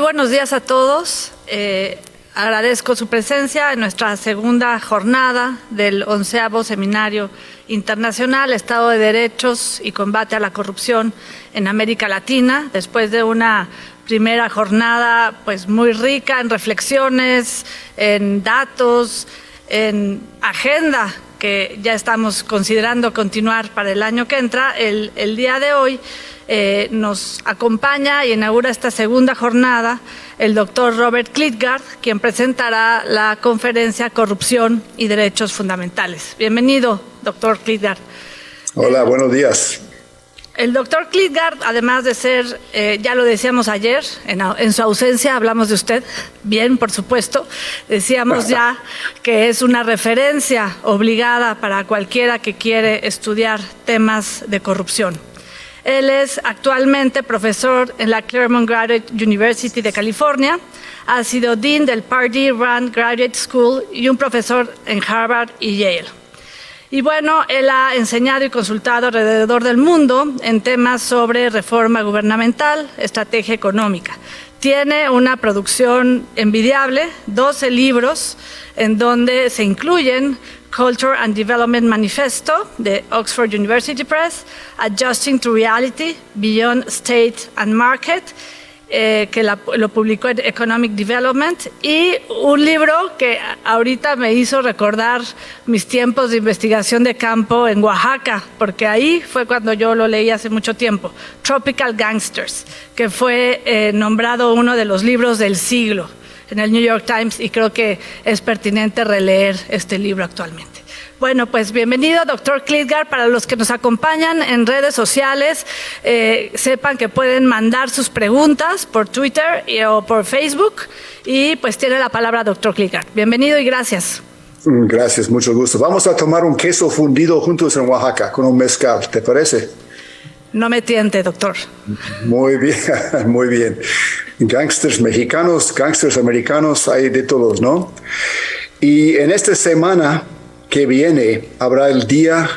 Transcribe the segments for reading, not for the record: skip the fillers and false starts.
buenos días a todos. Agradezco su presencia en nuestra segunda jornada del 11º Seminario Internacional Estado de Derechos y Combate a la Corrupción en América Latina, después de una primera jornada pues muy rica en reflexiones, en datos, en agenda que ya estamos considerando continuar para el año que entra. El día de hoy nos acompaña y inaugura esta segunda jornada el doctor Robert Klitgaard, quien presentará la conferencia Corrupción y Derechos Fundamentales. Bienvenido, doctor Klitgaard. Hola, buenos días. El doctor Klitgaard, además de ser, ya lo decíamos ayer, en su ausencia hablamos de usted, bien, por supuesto, decíamos ya que es una referencia obligada para cualquiera que quiere estudiar temas de corrupción. Él es actualmente profesor en la Claremont Graduate University de California, ha sido dean del Pardee Rand Graduate School y un profesor en Harvard y Yale. Y bueno, él ha enseñado y consultado alrededor del mundo en temas sobre reforma gubernamental, estrategia económica. Tiene una producción envidiable, 12 libros, en donde se incluyen Culture and Development Manifesto de Oxford University Press, Adjusting to Reality, Beyond State and Market, que lo publicó en Economic Development, y un libro que ahorita me hizo recordar mis tiempos de investigación de campo en Oaxaca, porque ahí fue cuando yo lo leí hace mucho tiempo, Tropical Gangsters, que fue nombrado uno de los libros del siglo en el New York Times, y creo que es pertinente releer este libro actualmente. Bueno, pues bienvenido, doctor Klitgaard. Para los que nos acompañan en redes sociales, sepan que pueden mandar sus preguntas por Twitter o por Facebook, y pues tiene la palabra doctor Klitgaard. Bienvenido y gracias. Gracias, mucho gusto. Vamos a tomar un queso fundido juntos en Oaxaca con un mezcal, ¿te parece? No me tiente, doctor. Muy bien, muy bien. Gángsters mexicanos, gángsters americanos, hay de todos, ¿no? Y en esta semana que viene habrá el Día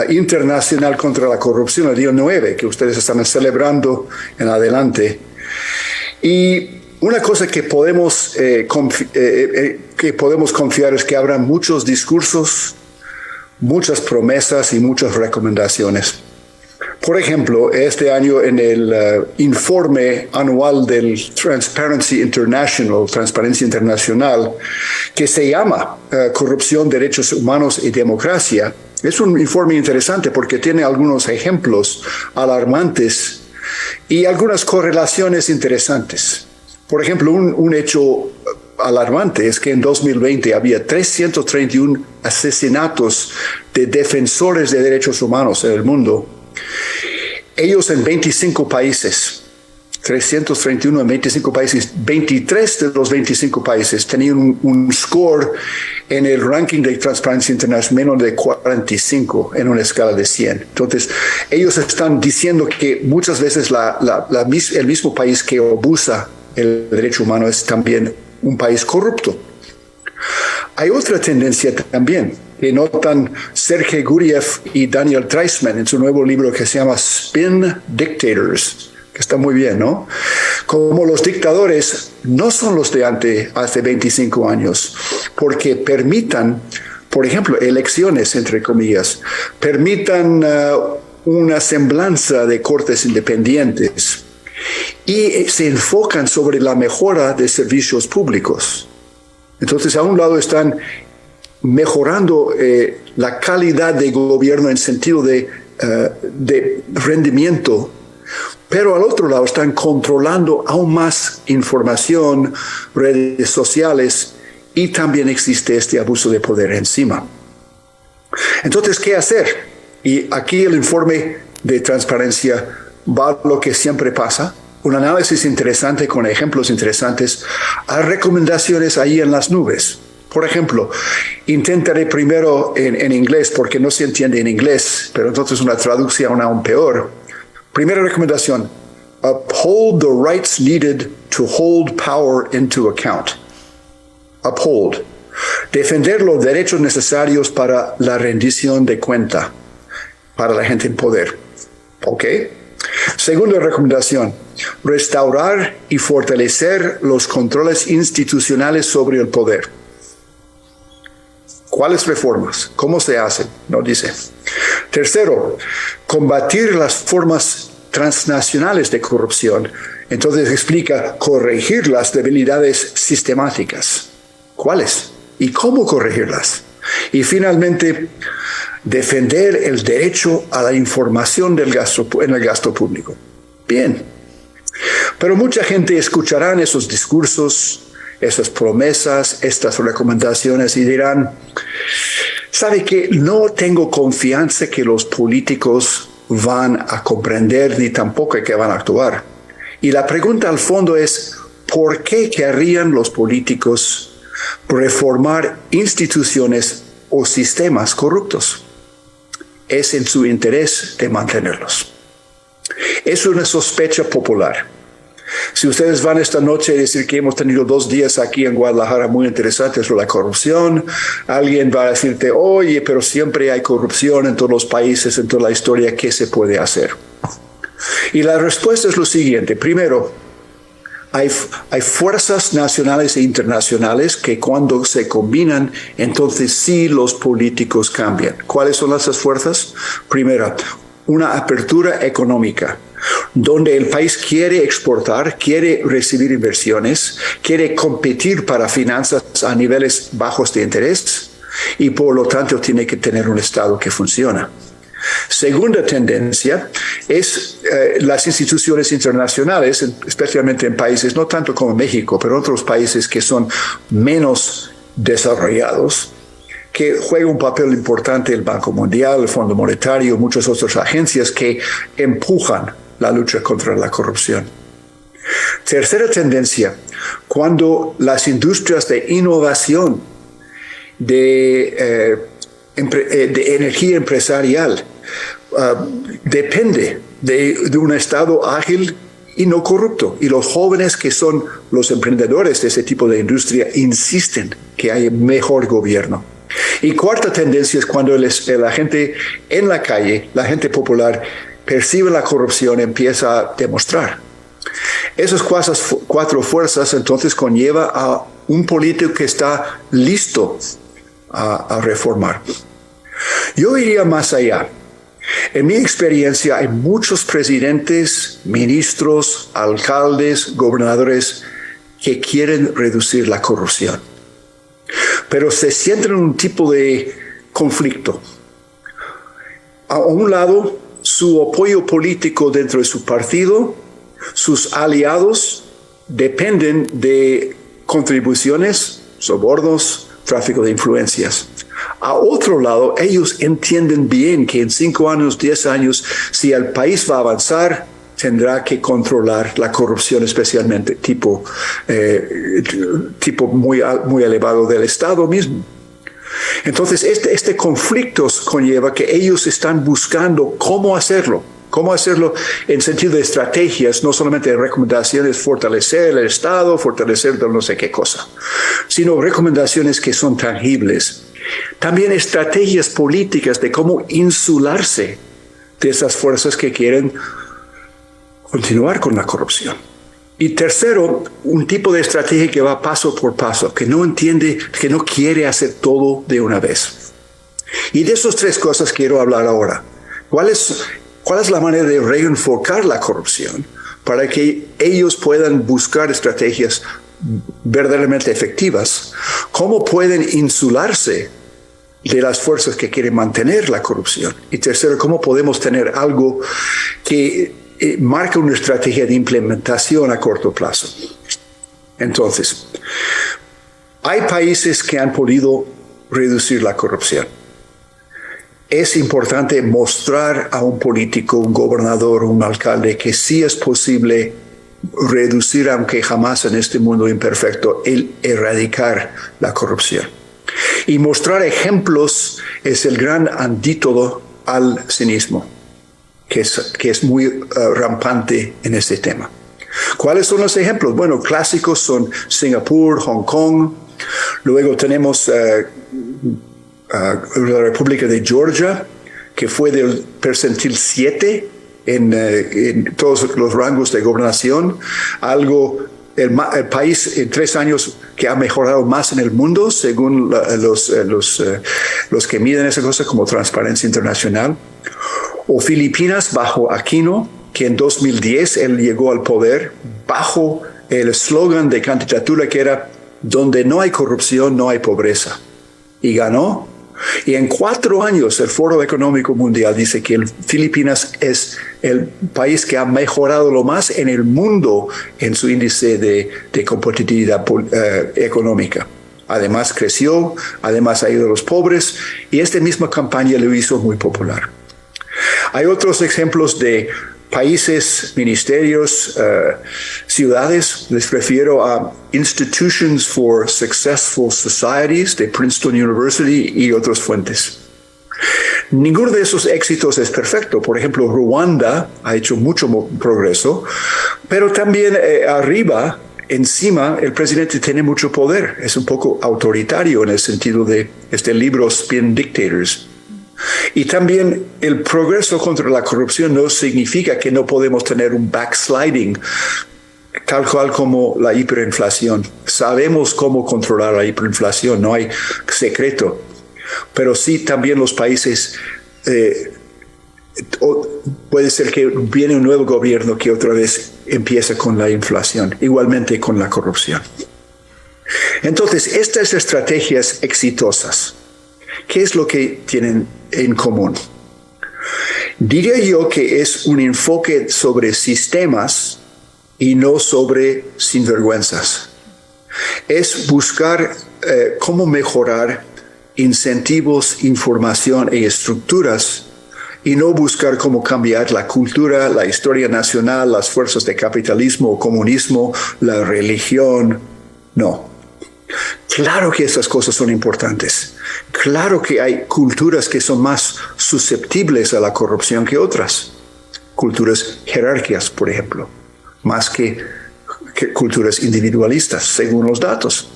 Internacional contra la Corrupción, el día 9, que ustedes están celebrando en adelante. Y una cosa que podemos confiar es que habrá muchos discursos, muchas promesas y muchas recomendaciones. Por ejemplo, este año en el informe anual del Transparencia Internacional, que se llama Corrupción, Derechos Humanos y Democracia, es un informe interesante porque tiene algunos ejemplos alarmantes y algunas correlaciones interesantes. Por ejemplo, un hecho alarmante es que en 2020 había 331 asesinatos de defensores de derechos humanos en el mundo. Ellos en 25 países, 331 en 25 países, 23 de los 25 países tenían un score en el ranking de Transparencia Internacional menos de 45 en una escala de 100. Entonces, ellos están diciendo que muchas veces el mismo país que abusa el derecho humano es también un país corrupto. Hay otra tendencia también que notan Sergei Guriev y Daniel Treisman en su nuevo libro que se llama Spin Dictators, que está muy bien, ¿no? Como los dictadores no son los de hace 25 años, porque permitan, por ejemplo, elecciones, entre comillas, permitan una semblanza de cortes independientes y se enfocan sobre la mejora de servicios públicos. Entonces, a un lado están mejorando la calidad de gobierno en sentido de rendimiento, pero al otro lado están controlando aún más información, redes sociales, y también existe este abuso de poder encima. Entonces, ¿qué hacer? Y aquí el informe de transparencia va a lo que siempre pasa, un análisis interesante con ejemplos interesantes, hay recomendaciones ahí en las nubes. Por ejemplo, intentaré primero en inglés porque no se entiende en inglés, pero entonces una traducción aún peor. Primera recomendación: uphold the rights needed to hold power into account. Uphold. Defender los derechos necesarios para la rendición de cuenta para la gente en poder. ¿Ok? Segunda recomendación: restaurar y fortalecer los controles institucionales sobre el poder. ¿Cuáles reformas? ¿Cómo se hacen? No dice. Tercero, combatir las formas transnacionales de corrupción. Entonces explica corregir las debilidades sistemáticas. ¿Cuáles? ¿Y cómo corregirlas? Y finalmente, defender el derecho a la información en el gasto público. Bien. Pero mucha gente escuchará esos discursos, esas promesas, estas recomendaciones y dirán, ¿sabe qué? No tengo confianza que los políticos van a comprender ni tampoco que van a actuar. Y la pregunta al fondo es, ¿por qué querrían los políticos reformar instituciones o sistemas corruptos? Es en su interés de mantenerlos. Es una sospecha popular. Si ustedes van esta noche a decir que hemos tenido 2 días aquí en Guadalajara muy interesantes sobre la corrupción, alguien va a decirte, oye, pero siempre hay corrupción en todos los países, en toda la historia, ¿qué se puede hacer? Y la respuesta es lo siguiente. Primero, hay fuerzas nacionales e internacionales que cuando se combinan, entonces sí los políticos cambian. ¿Cuáles son esas fuerzas? Primero, una apertura económica, donde el país quiere exportar, quiere recibir inversiones, quiere competir para finanzas a niveles bajos de interés y por lo tanto tiene que tener un Estado que funciona. Segunda tendencia es las instituciones internacionales, especialmente en países, no tanto como México, pero otros países que son menos desarrollados, que juega un papel importante el Banco Mundial, el Fondo Monetario, muchas otras agencias que empujan la lucha contra la corrupción. Tercera tendencia, cuando las industrias de innovación, de energía empresarial, depende de un Estado ágil y no corrupto. Y los jóvenes que son los emprendedores de ese tipo de industria insisten que haya mejor gobierno. Y cuarta tendencia es cuando la gente en la calle, la gente popular, percibe la corrupción, empieza a demostrar. Esas 4 fuerzas entonces conlleva a un político que está listo a reformar. Yo iría más allá. En mi experiencia hay muchos presidentes, ministros, alcaldes, gobernadores que quieren reducir la corrupción, pero se sienten en un tipo de conflicto. A un lado, su apoyo político dentro de su partido, sus aliados dependen de contribuciones, sobornos, tráfico de influencias. A otro lado, ellos entienden bien que en 5 años, 10 años, si el país va a avanzar, tendrá que controlar la corrupción, especialmente tipo muy elevado del Estado mismo. Entonces, este conflicto conlleva que ellos están buscando cómo hacerlo en sentido de estrategias, no solamente de recomendaciones, fortalecer el Estado, fortalecer no sé qué cosa, sino recomendaciones que son tangibles. También estrategias políticas de cómo insularse de esas fuerzas que quieren continuar con la corrupción. Y tercero, un tipo de estrategia que va paso por paso, que no entiende, que no quiere hacer todo de una vez. Y de esas 3 cosas quiero hablar ahora. ¿Cuál es la manera de reenfocar la corrupción para que ellos puedan buscar estrategias verdaderamente efectivas? ¿Cómo pueden insularse de las fuerzas que quieren mantener la corrupción? Y tercero, ¿cómo podemos tener algo que marca una estrategia de implementación a corto plazo? Entonces, hay países que han podido reducir la corrupción. Es importante mostrar a un político, un gobernador, un alcalde, que sí es posible reducir, aunque jamás en este mundo imperfecto, el erradicar la corrupción. Y mostrar ejemplos es el gran antídoto al cinismo, que es muy rampante en este tema. ¿Cuáles son los ejemplos? Bueno, clásicos son Singapur, Hong Kong. Luego tenemos la República de Georgia, que fue del percentil 7 en todos los rangos de gobernación, el país en 3 años que ha mejorado más en el mundo, según los que miden esa cosa como Transparencia Internacional. O Filipinas bajo Aquino, que en 2010 él llegó al poder bajo el eslogan de candidatura que era donde no hay corrupción, no hay pobreza. Y ganó. Y en 4 años el Foro Económico Mundial dice que Filipinas es el país que ha mejorado lo más en el mundo en su índice de competitividad económica. Además creció, además ha ido a los pobres, y esta misma campaña lo hizo muy popular. Hay otros ejemplos de países, ministerios, ciudades. Les refiero a Institutions for Successful Societies de Princeton University y otras fuentes. Ninguno de esos éxitos es perfecto. Por ejemplo, Ruanda ha hecho mucho progreso, pero también arriba, encima, el presidente tiene mucho poder. Es un poco autoritario en el sentido de este libro Spin Dictators. Y también el progreso contra la corrupción no significa que no podemos tener un backsliding, tal cual como la hiperinflación. Sabemos cómo controlar la hiperinflación, no hay secreto. Pero sí también los países, puede ser que viene un nuevo gobierno que otra vez empieza con la inflación, igualmente con la corrupción. Entonces, estas estrategias exitosas, ¿qué es lo que tienen en común? Diría yo que es un enfoque sobre sistemas y no sobre sinvergüenzas. Es buscar cómo mejorar incentivos, información e estructuras y no buscar cómo cambiar la cultura, la historia nacional, las fuerzas de capitalismo o comunismo, la religión. No. Claro que estas cosas son importantes. Claro que hay culturas que son más susceptibles a la corrupción que otras. Culturas jerárquicas, por ejemplo, más que culturas individualistas, según los datos.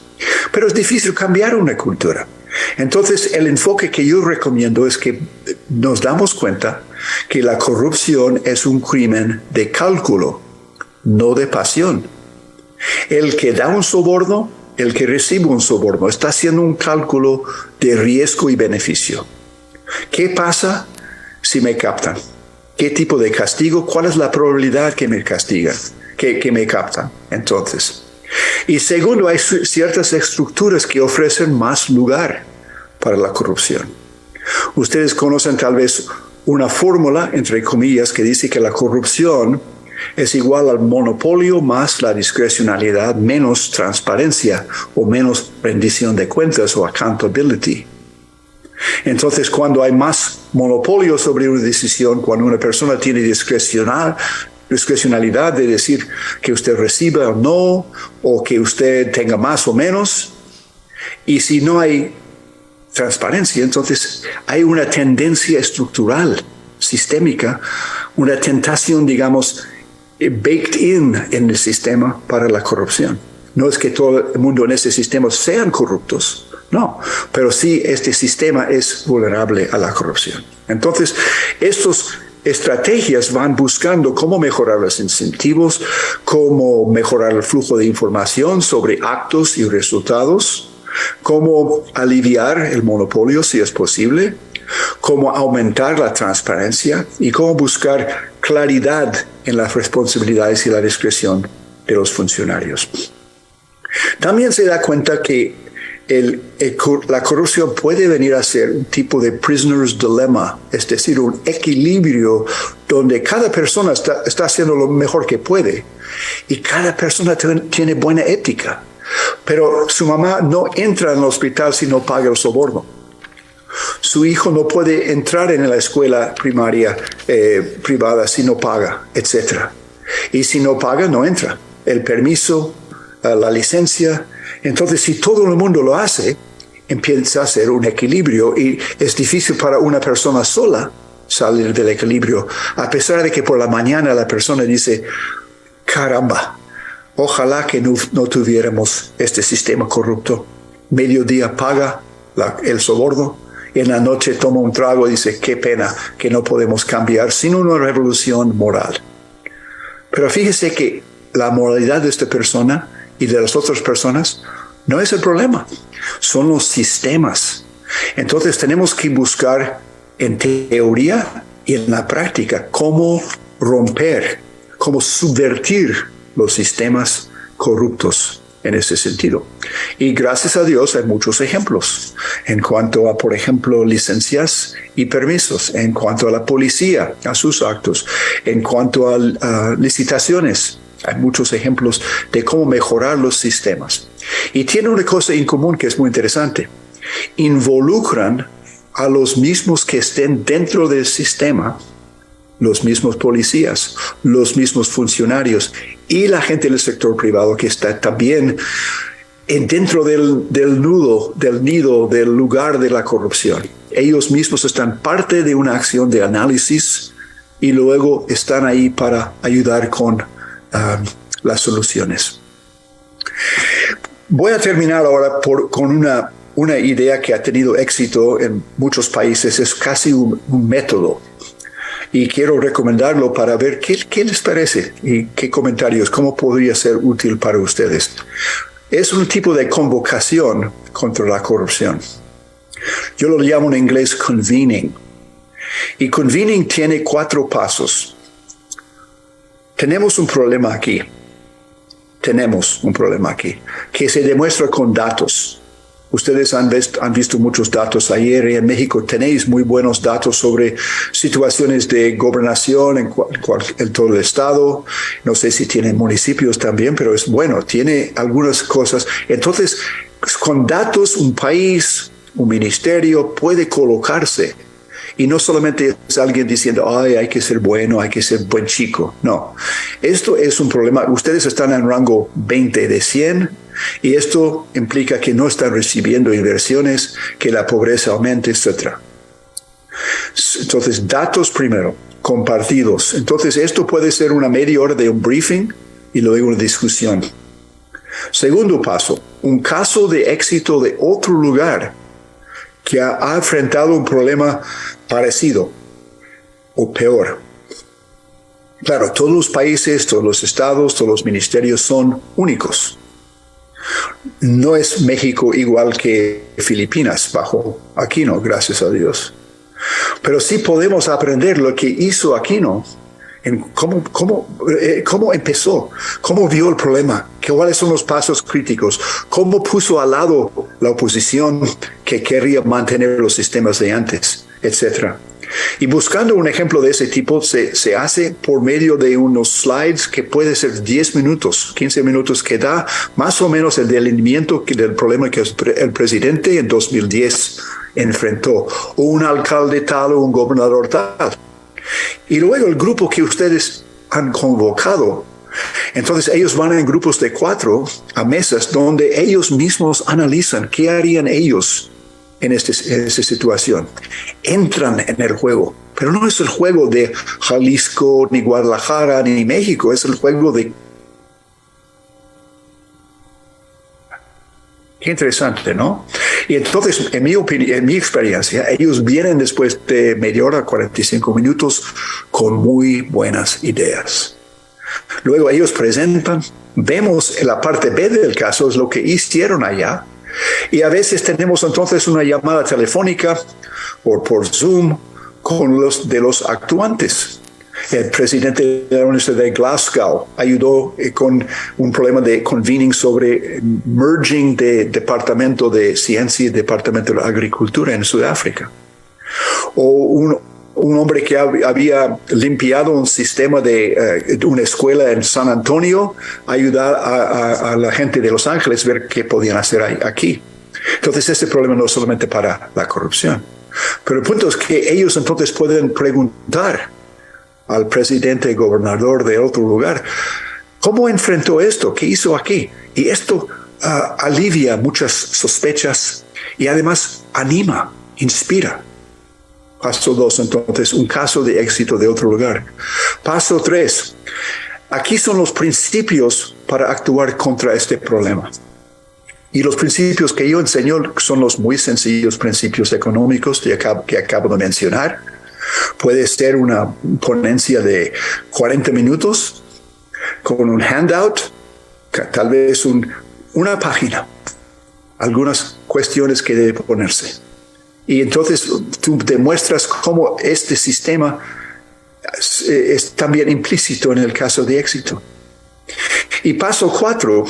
Pero es difícil cambiar una cultura. Entonces, el enfoque que yo recomiendo es que nos damos cuenta que la corrupción es un crimen de cálculo, no de pasión. El que da un soborno, el que recibe un soborno, está haciendo un cálculo de riesgo y beneficio. ¿Qué pasa si me captan? ¿Qué tipo de castigo? ¿Cuál es la probabilidad que me castigan, que me captan? Entonces, y segundo, hay ciertas estructuras que ofrecen más lugar para la corrupción. Ustedes conocen tal vez una fórmula, entre comillas, que dice que la corrupción es igual al monopolio más la discrecionalidad menos transparencia o menos rendición de cuentas o accountability. Entonces, cuando hay más monopolio sobre una decisión, cuando una persona tiene discrecionalidad de decir que usted reciba o no, o que usted tenga más o menos, y si no hay transparencia, entonces hay una tendencia estructural, sistémica, una tentación, digamos, baked in en el sistema para la corrupción. No es que todo el mundo en ese sistema sean corruptos, no, pero sí este sistema es vulnerable a la corrupción. Entonces, estas estrategias van buscando cómo mejorar los incentivos, cómo mejorar el flujo de información sobre actos y resultados, cómo aliviar el monopolio si es posible, cómo aumentar la transparencia y cómo buscar claridad en las responsabilidades y la discreción de los funcionarios. También se da cuenta que la corrupción puede venir a ser un tipo de prisoner's dilemma, es decir, un equilibrio donde cada persona está haciendo lo mejor que puede y cada persona tiene buena ética, pero su mamá no entra en el hospital si no paga el soborno. Su hijo no puede entrar en la escuela primaria privada si no paga, etc. Y si no paga, no entra. El permiso, la licencia. Entonces, si todo el mundo lo hace, empieza a ser un equilibrio y es difícil para una persona sola salir del equilibrio, a pesar de que por la mañana la persona dice, caramba, ojalá que no tuviéramos este sistema corrupto. Mediodía paga el soborno En la noche toma un trago y dice, qué pena que no podemos cambiar sin una revolución moral. Pero fíjese que la moralidad de esta persona y de las otras personas no es el problema, son los sistemas. Entonces tenemos que buscar en teoría y en la práctica cómo romper, cómo subvertir los sistemas corruptos en ese sentido. Y gracias a Dios hay muchos ejemplos en cuanto a, por ejemplo, licencias y permisos, en cuanto a la policía, a sus actos, en cuanto a licitaciones. Hay muchos ejemplos de cómo mejorar los sistemas. Y tiene una cosa en común que es muy interesante. Involucran a los mismos que estén dentro del sistema, los mismos policías, los mismos funcionarios y la gente del sector privado que está también dentro del nido, del lugar de la corrupción. Ellos mismos están parte de una acción de análisis y luego están ahí para ayudar con las soluciones. Voy a terminar ahora con una idea que ha tenido éxito en muchos países. Es casi un método. Y quiero recomendarlo para ver qué les parece y qué comentarios, cómo podría ser útil para ustedes. Es un tipo de convocación contra la corrupción. Yo lo llamo en inglés convening. Y convening tiene 4 pasos. Tenemos un problema aquí, que se demuestra con datos. Ustedes han visto muchos datos ayer y en México tenéis muy buenos datos sobre situaciones de gobernación en todo el estado. No sé si tienen municipios también, pero es bueno, tiene algunas cosas. Entonces, con datos, un país, un ministerio puede colocarse. Y no solamente es alguien diciendo, ay, hay que ser bueno, hay que ser buen chico. No, esto es un problema. Ustedes están en rango 20 de 100 y esto implica que no están recibiendo inversiones, que la pobreza aumente, etc. Entonces, datos primero, compartidos. Entonces, esto puede ser una media hora de un briefing y luego una discusión. Segundo paso, un caso de éxito de otro lugar que ha enfrentado un problema parecido o peor. Claro, todos los países, todos los estados, todos los ministerios son únicos. No es México igual que Filipinas bajo Aquino, gracias a Dios. Pero sí podemos aprender lo que hizo Aquino, en cómo empezó, cómo vio el problema, cuáles son los pasos críticos, cómo puso al lado la oposición que quería mantener los sistemas de antes, etc. Y buscando un ejemplo de ese tipo, se hace por medio de unos slides que puede ser 10 minutos, 15 minutos, que da más o menos el delineamiento del problema que el presidente en 2010 enfrentó, o un alcalde tal o un gobernador tal. Y luego el grupo que ustedes han convocado, entonces ellos van en grupos de 4 a mesas donde ellos mismos analizan qué harían ellos en esta situación. Entran en el juego, pero no es el juego de Jalisco, ni Guadalajara, ni México, es el juego de... Qué interesante, ¿no? Y entonces, en mi experiencia, ellos vienen después de media hora, 45 minutos, con muy buenas ideas. Luego ellos presentan, vemos en la parte B del caso, es lo que hicieron allá, y a veces tenemos entonces una llamada telefónica o por Zoom con los actuantes. El presidente de la Universidad de Glasgow ayudó con un problema de convening sobre merging de Departamento de Ciencia y Departamento de Agricultura en Sudáfrica. O un hombre que había limpiado un sistema de una escuela en San Antonio, ayudar a la gente de Los Ángeles a ver qué podían hacer aquí. Entonces, este problema no es solamente para la corrupción. Pero el punto es que ellos entonces pueden preguntar al presidente y gobernador de otro lugar, ¿cómo enfrentó esto? ¿Qué hizo aquí? Y esto alivia muchas sospechas y además anima, inspira. Paso 2, entonces, un caso de éxito de otro lugar. Paso 3, aquí son los principios para actuar contra este problema. Y los principios que yo enseño son los muy sencillos principios económicos que acabo de mencionar. Puede ser una ponencia de 40 minutos con un handout, tal vez una página, algunas cuestiones que debe ponerse. Y entonces tú demuestras cómo este sistema es también implícito en el caso de éxito. Y paso 4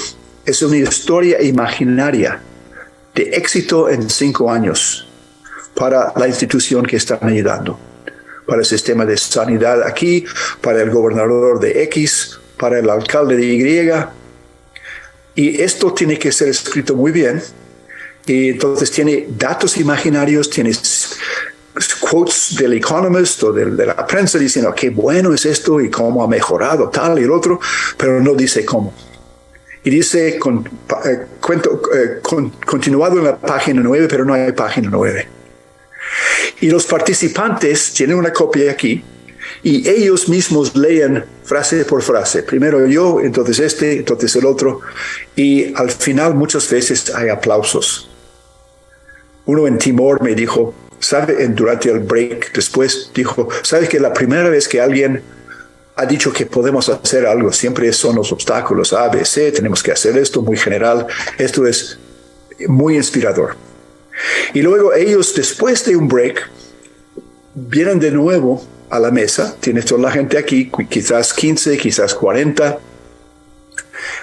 es una historia imaginaria de éxito en 5 años para la institución que están ayudando, para el sistema de sanidad aquí, para el gobernador de X, para el alcalde de Y. Y esto tiene que ser escrito muy bien. Y entonces tiene datos imaginarios, tiene quotes del Economist o de la prensa diciendo qué bueno es esto y cómo ha mejorado tal y el otro, pero no dice cómo. Y dice continuado en la página 9, pero no hay página 9. Y los participantes tienen una copia aquí y ellos mismos leen frase por frase. Primero yo, entonces entonces el otro. Y al final muchas veces hay aplausos. Uno en Timor me dijo, durante el break después, dijo, ¿sabes que la primera vez que alguien ha dicho que podemos hacer algo, siempre son los obstáculos A, B, C, tenemos que hacer esto muy general? Esto es muy inspirador. Y luego ellos, después de un break, vienen de nuevo a la mesa. Tienes toda la gente aquí, quizás 15, quizás 40.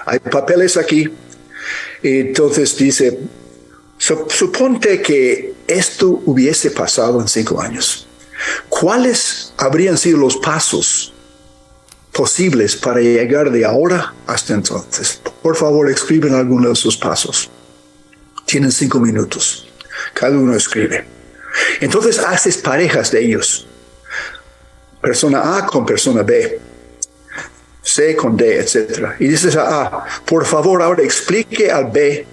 Hay papeles aquí. Y entonces dice, suponte que esto hubiese pasado en 5 años. ¿Cuáles habrían sido los pasos posibles para llegar de ahora hasta entonces? Por favor, escriben algunos de sus pasos. Tienen 5 minutos. Cada uno escribe. Entonces haces parejas de ellos. Persona A con persona B. C con D, etc. Y dices a A, por favor, ahora explique al B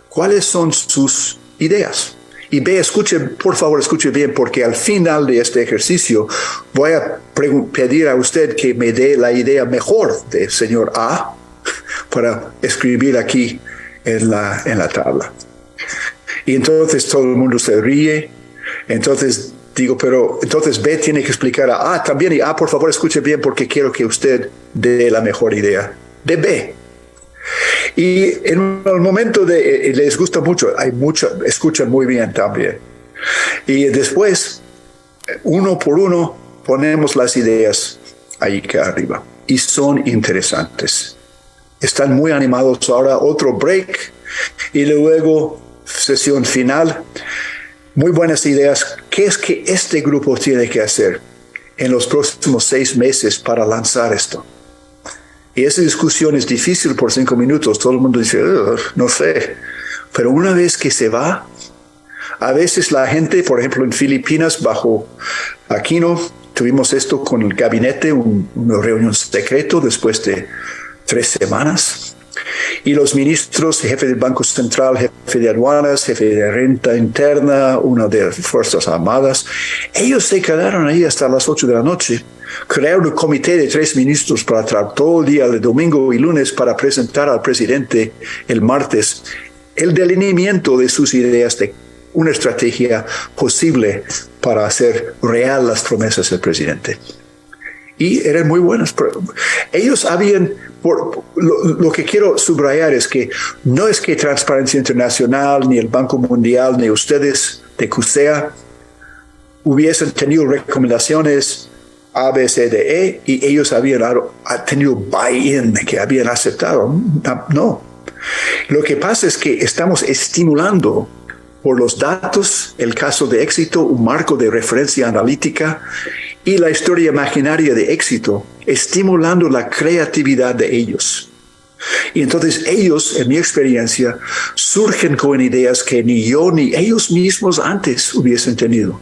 cuáles son sus ideas. Y B, por favor, escuche bien, porque al final de este ejercicio voy a pedir a usted que me dé la idea mejor del señor A para escribir aquí en la tabla. Y entonces todo el mundo se ríe. Entonces digo, pero entonces B tiene que explicar a A también. Y A, por favor, escuche bien porque quiero que usted dé la mejor idea de B. Y en el momento les gusta mucho, escuchan muy bien también. Y después, uno por uno, ponemos las ideas ahí que arriba. Y son interesantes. Están muy animados ahora, otro break. Y luego, sesión final. Muy buenas ideas. ¿Qué es que este grupo tiene que hacer en los próximos 6 meses para lanzar esto? Y esa discusión es difícil por 5 minutos. Todo el mundo dice, no sé. Pero una vez que se va, a veces la gente, por ejemplo, en Filipinas, bajo Aquino, tuvimos esto con el gabinete, una reunión secreta después de 3 semanas. Y los ministros, jefe del Banco Central, jefe de aduanas, jefe de renta interna, uno de las Fuerzas Armadas, ellos se quedaron ahí hasta las 8 de la noche. Crearon un comité de 3 ministros para tratar todo el día de domingo y lunes para presentar al presidente el martes el delineamiento de sus ideas de una estrategia posible para hacer real las promesas del presidente. Y eran muy buenas. Ellos habían, lo que quiero subrayar es que no es que Transparencia Internacional, ni el Banco Mundial, ni ustedes de CUSEA hubiesen tenido recomendaciones A, B, C, D, E, y ellos habían tenido buy-in, que habían aceptado. No. Lo que pasa es que estamos estimulando por los datos, el caso de éxito, un marco de referencia analítica y la historia imaginaria de éxito, estimulando la creatividad de ellos. Y entonces ellos, en mi experiencia, surgen con ideas que ni yo ni ellos mismos antes hubiesen tenido.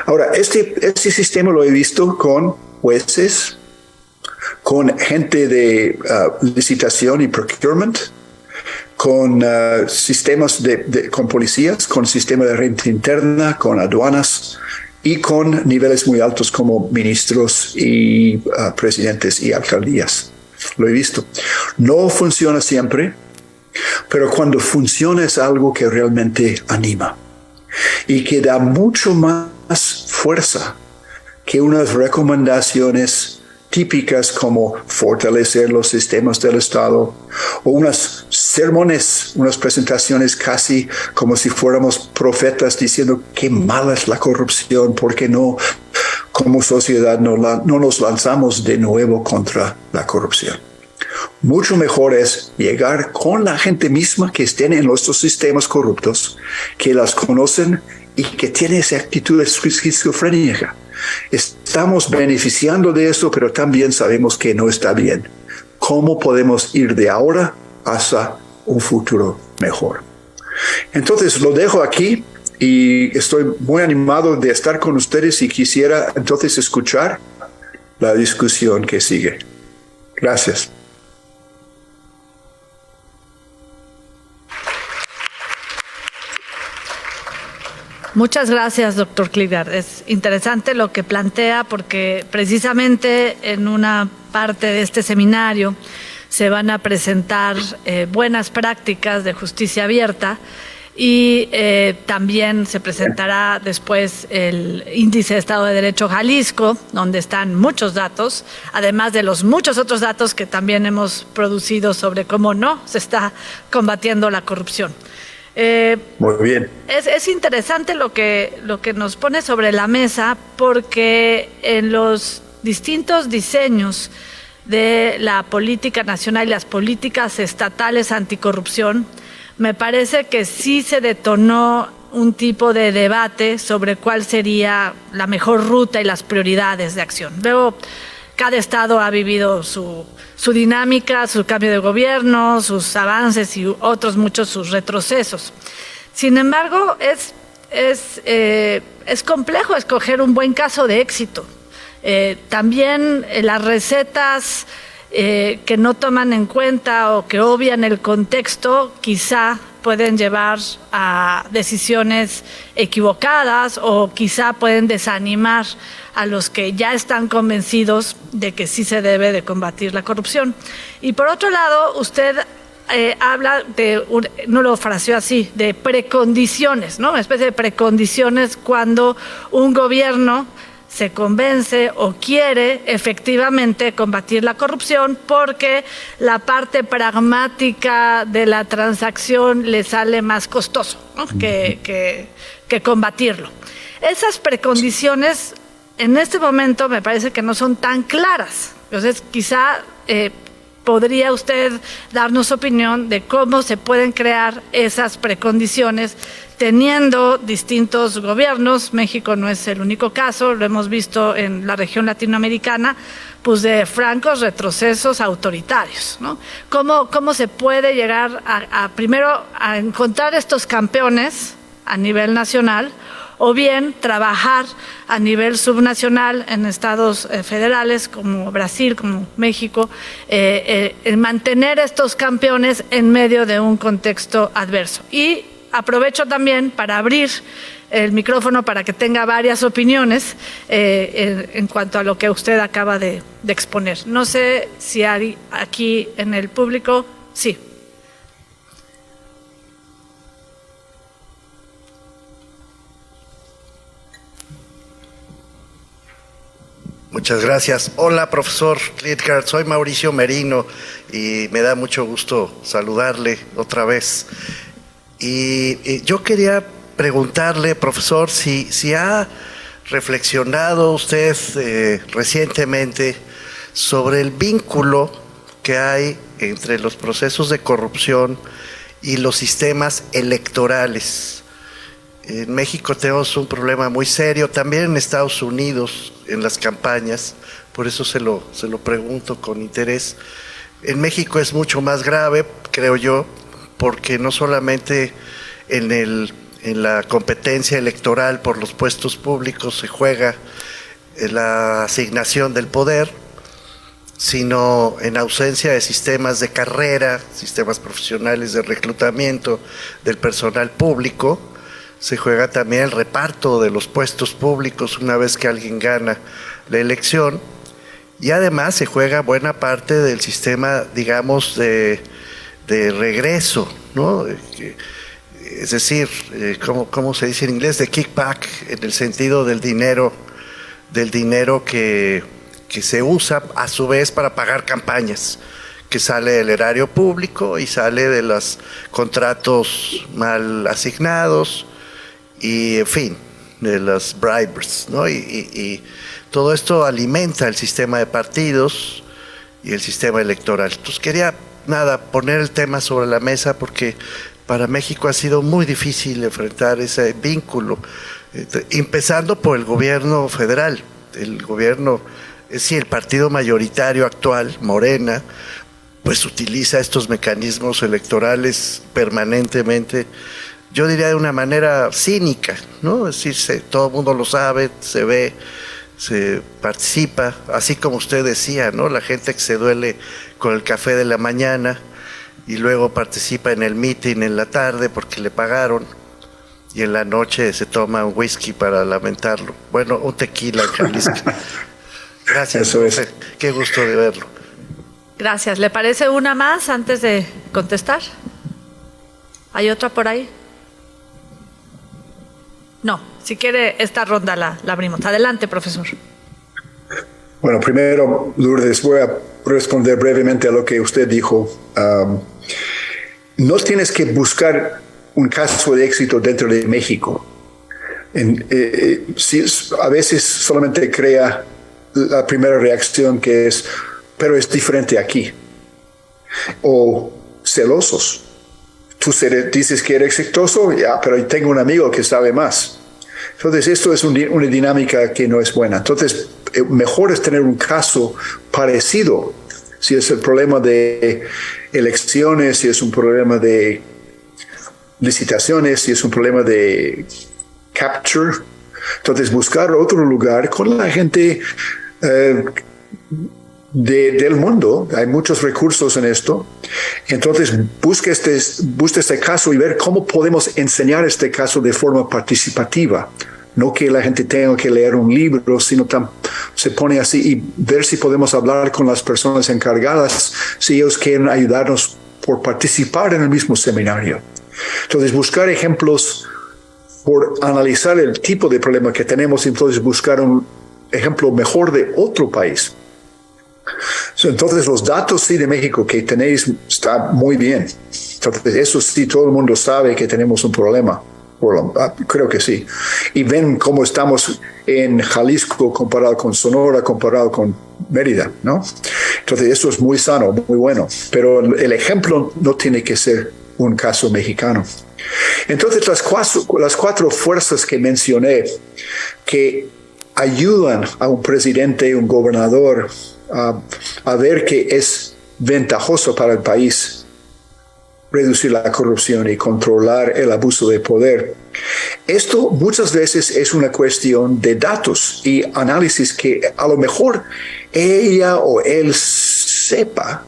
Ahora, este sistema lo he visto con jueces, con gente de licitación y procurement, con sistemas con policías, con sistema de renta interna, con aduanas y con niveles muy altos como ministros y presidentes y alcaldías. Lo he visto. No funciona siempre. pero cuando funciona es algo que realmente anima y que da mucho más fuerza que unas recomendaciones típicas como fortalecer los sistemas del Estado o unas sermones, unas presentaciones casi como si fuéramos profetas diciendo qué mala es la corrupción, porque no, como sociedad no nos lanzamos de nuevo contra la corrupción. Mucho mejor es llegar con la gente misma que estén en nuestros sistemas corruptos, que las conocen y que tiene esa actitud esquizofrénica. Estamos beneficiando de eso, pero también sabemos que no está bien. ¿Cómo podemos ir de ahora hacia un futuro mejor? Entonces lo dejo aquí y estoy muy animado de estar con ustedes y quisiera entonces escuchar la discusión que sigue. Gracias. Muchas gracias, doctor Klitgard. Es interesante lo que plantea porque precisamente en una parte de este seminario se van a presentar buenas prácticas de justicia abierta y también se presentará después el Índice de Estado de Derecho Jalisco, donde están muchos datos, además de los muchos otros datos que también hemos producido sobre cómo no se está combatiendo la corrupción. Muy bien. Es interesante lo que nos pone sobre la mesa porque en los distintos diseños de la política nacional y las políticas estatales anticorrupción, me parece que sí se detonó un tipo de debate sobre cuál sería la mejor ruta y las prioridades de acción. Luego, cada estado ha vivido su dinámica, su cambio de gobierno, sus avances y otros muchos sus retrocesos. Sin embargo, es complejo escoger un buen caso de éxito. También las recetas que no toman en cuenta o que obvian el contexto quizá pueden llevar a decisiones equivocadas o quizá pueden desanimar a los que ya están convencidos de que sí se debe de combatir la corrupción. Y por otro lado, usted habla de, no lo fraseó así, de precondiciones, ¿no? Una especie de precondiciones cuando un gobierno se convence o quiere efectivamente combatir la corrupción porque la parte pragmática de la transacción le sale más costoso, ¿no? que combatirlo. Esas precondiciones en este momento me parece que no son tan claras. Entonces, quizá podría usted darnos opinión de cómo se pueden crear esas precondiciones teniendo distintos gobiernos. México no es el único caso, lo hemos visto en la región latinoamericana, pues de francos retrocesos autoritarios, ¿no? ¿Cómo se puede llegar primero a encontrar estos campeones a nivel nacional o bien trabajar a nivel subnacional en estados federales como Brasil, como México, en mantener estos campeones en medio de un contexto adverso? Y aprovecho también para abrir el micrófono para que tenga varias opiniones en cuanto a lo que usted acaba de exponer. No sé si hay aquí en el público. Sí. Muchas gracias. Hola, profesor Klitgard, soy Mauricio Merino y me da mucho gusto saludarle otra vez. Y yo quería preguntarle, profesor, si ha reflexionado usted recientemente sobre el vínculo que hay entre los procesos de corrupción y los sistemas electorales. En México tenemos un problema muy serio, también en Estados Unidos, en las campañas, por eso se lo pregunto con interés. En México es mucho más grave, creo yo, porque no solamente en la competencia electoral por los puestos públicos se juega la asignación del poder, sino en ausencia de sistemas de carrera, sistemas profesionales de reclutamiento del personal público, se juega también el reparto de los puestos públicos una vez que alguien gana la elección, y además se juega buena parte del sistema, digamos, de de regreso, ¿no? Es decir, ¿cómo se dice en inglés? De kickback, en el sentido del dinero que se usa a su vez para pagar campañas, que sale del erario público y sale de los contratos mal asignados y, en fin, de las bribes, ¿no? Y todo esto alimenta el sistema de partidos y el sistema electoral. Entonces quería, poner el tema sobre la mesa porque para México ha sido muy difícil enfrentar ese vínculo, empezando por el gobierno federal. El gobierno, es decir, el partido mayoritario actual, Morena, pues utiliza estos mecanismos electorales permanentemente, yo diría de una manera cínica, ¿no? Es decir, todo el mundo lo sabe, se ve, se participa, así como usted decía, ¿no? La gente que se duele con el café de la mañana y luego participa en el meeting en la tarde porque le pagaron y en la noche se toma un whisky para lamentarlo. Bueno, un tequila en Jalisco. Gracias, profe. Qué gusto de verlo. Gracias. ¿Le parece una más antes de contestar? ¿Hay otra por ahí? No, si quiere esta ronda la abrimos. Adelante, profesor. Bueno, primero, Lourdes, voy a responder brevemente a lo que usted dijo. No tienes que buscar un caso de éxito dentro de México. A veces solamente crea la primera reacción que es, pero es diferente aquí. O celosos. Tú dices que eres exitoso, ya, pero tengo un amigo que sabe más. Entonces, esto es una dinámica que no es buena. Entonces, mejor es tener un caso parecido. Si es el problema de elecciones, si es un problema de licitaciones, si es un problema de capture. Entonces, buscar otro lugar con la gente del mundo. Hay muchos recursos en esto. Entonces, busca este caso y ver cómo podemos enseñar este caso de forma participativa. No que la gente tenga que leer un libro, sino se pone así y ver si podemos hablar con las personas encargadas, si ellos quieren ayudarnos por participar en el mismo seminario. Entonces, buscar ejemplos por analizar el tipo de problema que tenemos, entonces buscar un ejemplo mejor de otro país. Entonces, los datos sí de México que tenéis está muy bien. Entonces, eso sí, todo el mundo sabe que tenemos un problema. Creo que sí. Y ven cómo estamos en Jalisco comparado con Sonora, comparado con Mérida, ¿no? Entonces, eso es muy sano, muy bueno. Pero el ejemplo no tiene que ser un caso mexicano. Entonces, las cuatro fuerzas que mencioné que ayudan a un presidente, un gobernador, a ver que es ventajoso para el país reducir la corrupción y controlar el abuso de poder. Esto muchas veces es una cuestión de datos y análisis que a lo mejor ella o él sepa,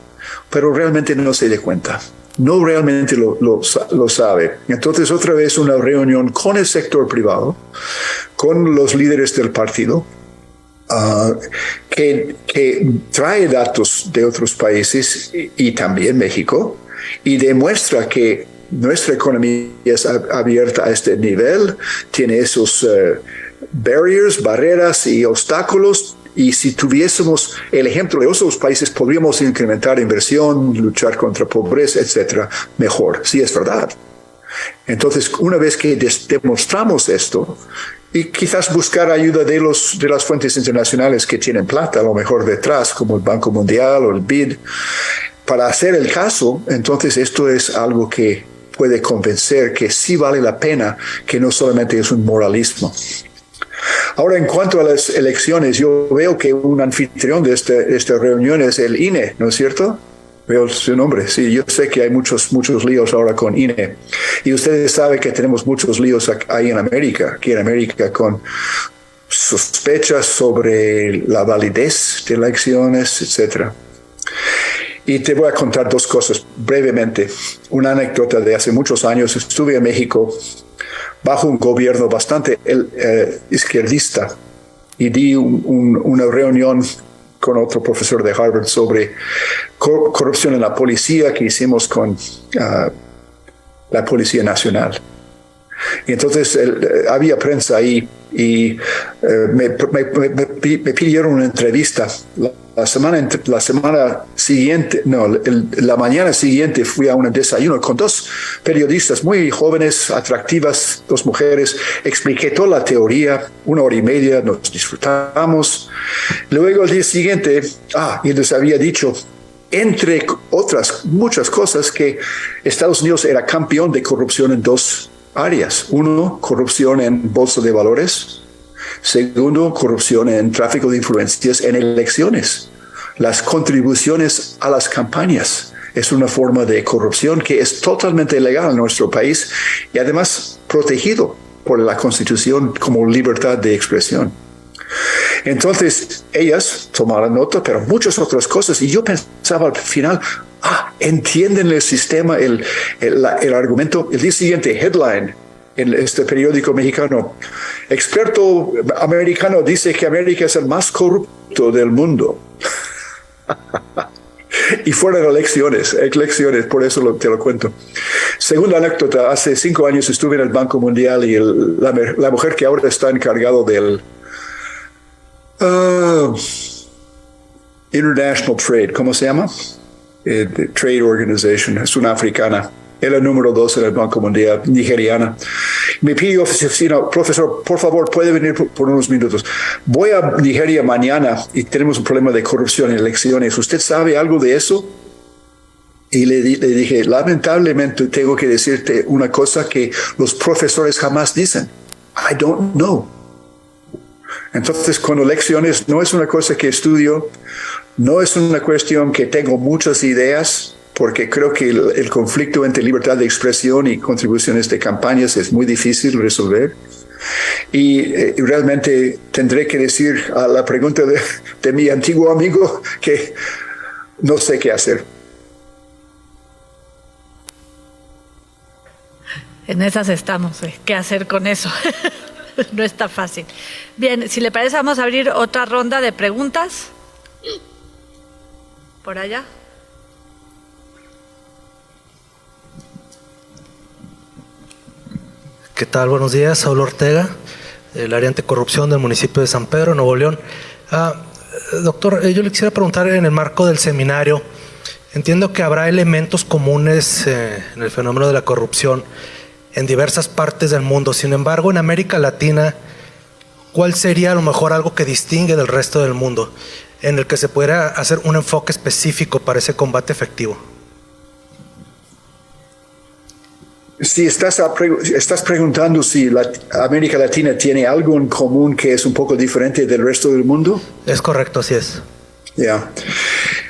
pero realmente no se dé cuenta. No realmente lo sabe. Entonces, otra vez una reunión con el sector privado, con los líderes del partido, que trae datos de otros países y también México, y demuestra que nuestra economía es abierta a este nivel, tiene esos barreras y obstáculos, y si tuviésemos el ejemplo de otros países, podríamos incrementar inversión, luchar contra pobreza, etcétera, mejor, si es verdad. Entonces, una vez que demostramos esto, y quizás buscar ayuda de las fuentes internacionales que tienen plata, a lo mejor detrás, como el Banco Mundial o el BID, para hacer el caso, entonces esto es algo que puede convencer que sí vale la pena, que no solamente es un moralismo. Ahora, en cuanto a las elecciones, yo veo que un anfitrión de esta reunión es el INE, ¿no es cierto? Veo su nombre. Sí, yo sé que hay muchos líos ahora con INE. Y ustedes saben que tenemos muchos líos aquí en América, con sospechas sobre la validez de elecciones, etcétera. Y te voy a contar dos cosas brevemente. Una anécdota de hace muchos años. Estuve en México bajo un gobierno bastante izquierdista y di una reunión con otro profesor de Harvard sobre corrupción en la policía que hicimos con la Policía Nacional. Y entonces había prensa ahí y me pidieron una entrevista. La mañana siguiente fui a un desayuno con dos periodistas muy jóvenes, atractivas, dos mujeres. Expliqué toda la teoría, 1 hora y media, nos disfrutamos. Luego el día siguiente, y les había dicho, entre otras muchas cosas, que Estados Unidos era campeón de corrupción en 2 áreas. 1, corrupción en bolsa de valores. 2, corrupción en tráfico de influencias en elecciones. Las contribuciones a las campañas es una forma de corrupción que es totalmente ilegal en nuestro país y además protegido por la Constitución como libertad de expresión. Entonces, ellas tomaron nota, pero muchas otras cosas, y yo pensaba al final, entienden el sistema, el argumento. El día siguiente, headline en este periódico mexicano: experto americano dice que América es el más corrupto del mundo. Y fueron elecciones, por eso te lo cuento. Segunda anécdota: hace 5 años estuve en el Banco Mundial y la mujer que ahora está encargado del International Trade, ¿cómo se llama? Trade Organization, es una africana. Era el número 2 en el Banco Mundial, nigeriana. Me pidió oficina: profesor, por favor, puede venir por unos minutos. Voy a Nigeria mañana y tenemos un problema de corrupción en elecciones. ¿Usted sabe algo de eso? Y le dije, lamentablemente tengo que decirte una cosa que los profesores jamás dicen. I don't know. Entonces, con elecciones no es una cosa que estudio, no es una cuestión que tengo muchas ideas, porque creo que el conflicto entre libertad de expresión y contribuciones de campañas es muy difícil resolver. Y realmente tendré que decir a la pregunta de mi antiguo amigo que no sé qué hacer. En esas estamos, ¿qué hacer con eso? No está fácil. Bien, si le parece, vamos a abrir otra ronda de preguntas. Por allá. ¿Qué tal? Buenos días, Saúl Ortega, del área anticorrupción del municipio de San Pedro, Nuevo León. Doctor, yo le quisiera preguntar, en el marco del seminario, entiendo que habrá elementos comunes en el fenómeno de la corrupción en diversas partes del mundo. Sin embargo, en América Latina, ¿cuál sería a lo mejor algo que distingue del resto del mundo, en el que se pudiera hacer un enfoque específico para ese combate efectivo? Si estás preguntando si América Latina tiene algo en común que es un poco diferente del resto del mundo. Es correcto, así es. Ya.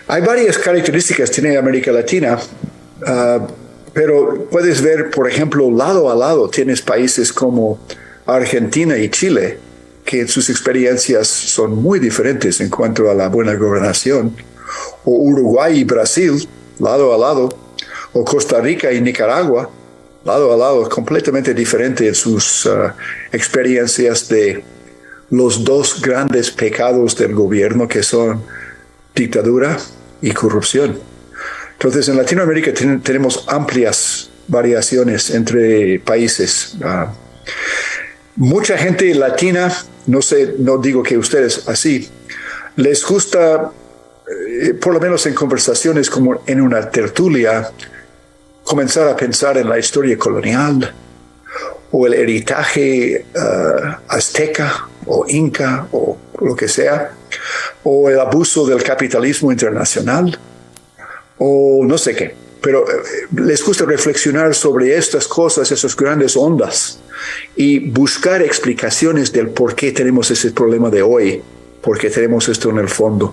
Hay varias características que tiene América Latina, pero puedes ver, por ejemplo, lado a lado tienes países como Argentina y Chile, que sus experiencias son muy diferentes en cuanto a la buena gobernación, o Uruguay y Brasil, lado a lado, o Costa Rica y Nicaragua, lado a lado, completamente diferente en sus experiencias de los 2 grandes pecados del gobierno, que son dictadura y corrupción. Entonces, en Latinoamérica tenemos amplias variaciones entre países. Mucha gente latina, no digo que ustedes así, les gusta, por lo menos en conversaciones como en una tertulia, comenzar a pensar en la historia colonial o el heritaje azteca o inca o lo que sea, o el abuso del capitalismo internacional, o no sé qué. Pero les gusta reflexionar sobre estas cosas, esas grandes ondas, y buscar explicaciones del por qué tenemos ese problema de hoy, por qué tenemos esto en el fondo.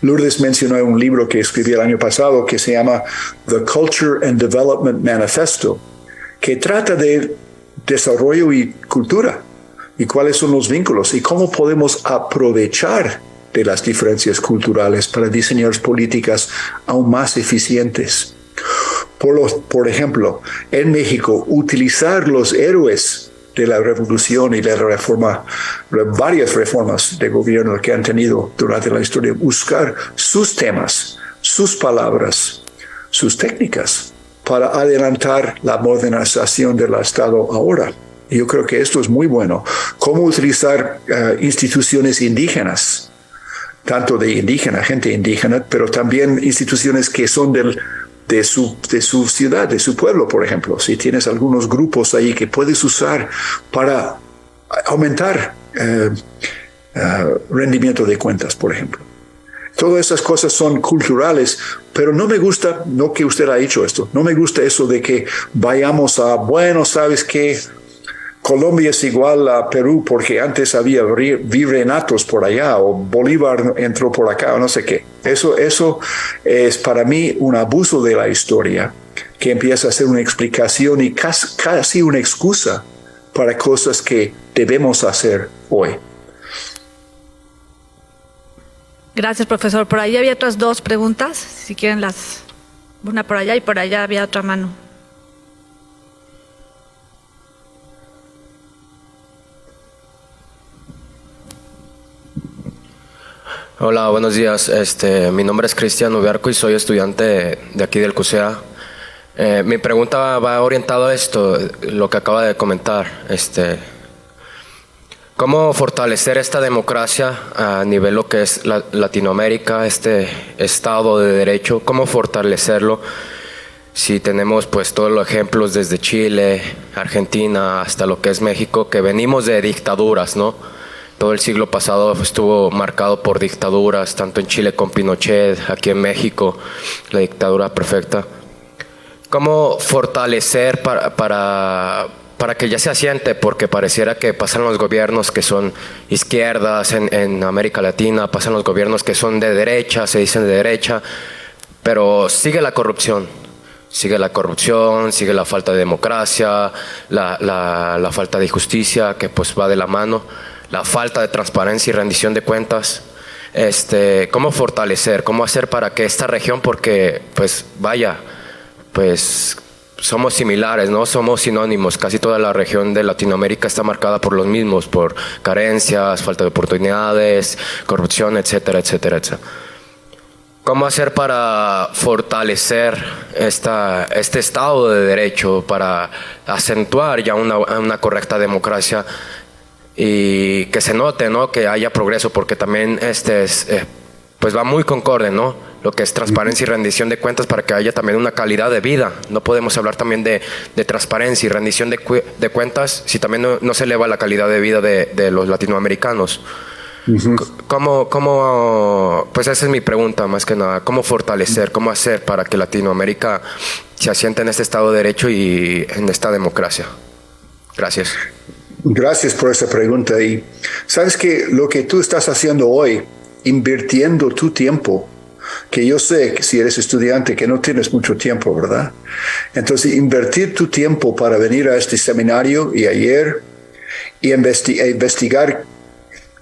Lourdes mencionó un libro que escribí el año pasado que se llama The Culture and Development Manifesto, que trata de desarrollo y cultura, y cuáles son los vínculos, y cómo podemos aprovechar de las diferencias culturales para diseñar políticas aún más eficientes. Por ejemplo, en México, utilizar los héroes de la revolución y de la reforma, varias reformas de gobierno que han tenido durante la historia, buscar sus temas, sus palabras, sus técnicas para adelantar la modernización del Estado ahora. Y yo creo que esto es muy bueno. Cómo utilizar instituciones indígenas, tanto de indígena, gente indígena, pero también instituciones que son de su ciudad, de su pueblo, por ejemplo. Si tienes algunos grupos ahí que puedes usar para aumentar rendimiento de cuentas, por ejemplo. Todas esas cosas son culturales, pero no me gusta, no que usted ha hecho esto, no me gusta eso de que vayamos a, bueno, ¿sabes qué? Colombia es igual a Perú porque antes había virreinatos por allá o Bolívar entró por acá o no sé qué. Eso es para mí un abuso de la historia que empieza a ser una explicación y casi una excusa para cosas que debemos hacer hoy. Gracias, profesor. Por ahí había otras dos preguntas, si quieren una por allá y por allá había otra mano. Hola, buenos días. Mi nombre es Cristian Ubiarco y soy estudiante de aquí del CUSEA. Mi pregunta va orientada a esto, lo que acaba de comentar. ¿Cómo fortalecer esta democracia a nivel lo que es Latinoamérica, este Estado de Derecho? ¿Cómo fortalecerlo si tenemos pues todos los ejemplos desde Chile, Argentina, hasta lo que es México, que venimos de dictaduras, ¿no? Todo el siglo pasado estuvo marcado por dictaduras, tanto en Chile con Pinochet, aquí en México, la dictadura perfecta. ¿Cómo fortalecer para que ya se asiente? Porque pareciera que pasan los gobiernos que son izquierdas en América Latina, pasan los gobiernos que son de derecha, se dicen de derecha, pero sigue la corrupción. Sigue la corrupción, sigue la falta de democracia, la falta de justicia, que pues va de la mano, la falta de transparencia y rendición de cuentas. ¿Cómo fortalecer? ¿Cómo hacer para que esta región, porque pues vaya, pues somos similares, ¿no? Somos sinónimos, casi toda la región de Latinoamérica está marcada por los mismos, por carencias, falta de oportunidades, corrupción, etcétera, etcétera, etcétera. ¿Cómo hacer para fortalecer este Estado de Derecho, para acentuar ya una correcta democracia y que se note, ¿no? Que haya progreso, porque también pues va muy concorde, ¿no? Lo que es transparencia y rendición de cuentas, para que haya también una calidad de vida. No podemos hablar también de transparencia y rendición de cuentas si también no se eleva la calidad de vida de los latinoamericanos. Uh-huh. ¿Cómo, pues esa es mi pregunta más que nada, cómo fortalecer, cómo hacer para que Latinoamérica se asiente en este Estado de Derecho y en esta democracia? Gracias. Gracias por esa pregunta. Y sabes que lo que tú estás haciendo hoy, invirtiendo tu tiempo, que yo sé que si eres estudiante que no tienes mucho tiempo, ¿verdad? Entonces, invertir tu tiempo para venir a este seminario y ayer y investigar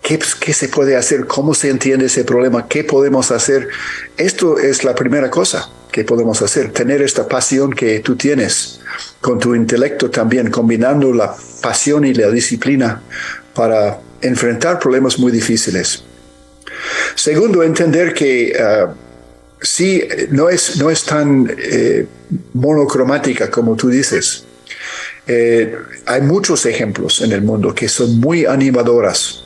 qué se puede hacer, cómo se entiende ese problema, qué podemos hacer. Esto es la primera cosa que podemos hacer, tener esta pasión que tú tienes con tu intelecto también, combinando la pasión y la disciplina para enfrentar problemas muy difíciles. Segundo, entender que sí, no es tan monocromática como tú dices. Hay muchos ejemplos en el mundo que son muy animadoras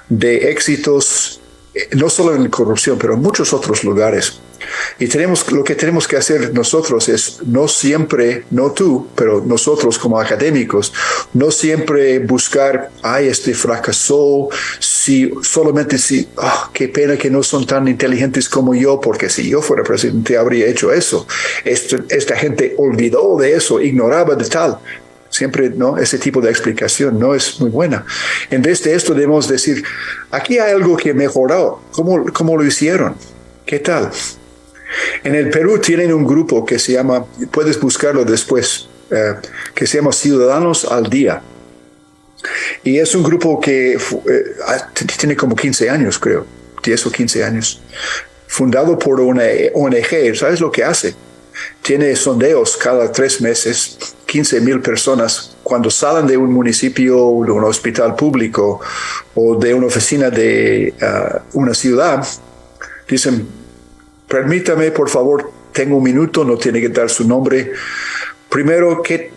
de éxitos, no solo en corrupción, pero en muchos otros lugares. Y lo que tenemos que hacer nosotros es no siempre, no tú, pero nosotros como académicos, no siempre buscar, fracasó, qué pena que no son tan inteligentes como yo, porque si yo fuera presidente habría hecho eso. Esta gente olvidó de eso, ignoraba de tal. Siempre, ¿no? Ese tipo de explicación no es muy buena. En vez de esto debemos decir, aquí hay algo que mejoró. ¿Cómo lo hicieron? ¿Qué tal? En el Perú tienen un grupo que se llama, puedes buscarlo después, que se llama Ciudadanos al Día. Y es un grupo que tiene como 15 años, creo, 10 o 15 años. Fundado por una ONG, ¿sabes lo que hace? Tiene sondeos cada 3 meses. 15,000 personas, cuando salen de un municipio, de un hospital público o de una oficina de una ciudad, dicen, permítame, por favor, tengo un minuto, no tiene que dar su nombre. Primero, ¿qué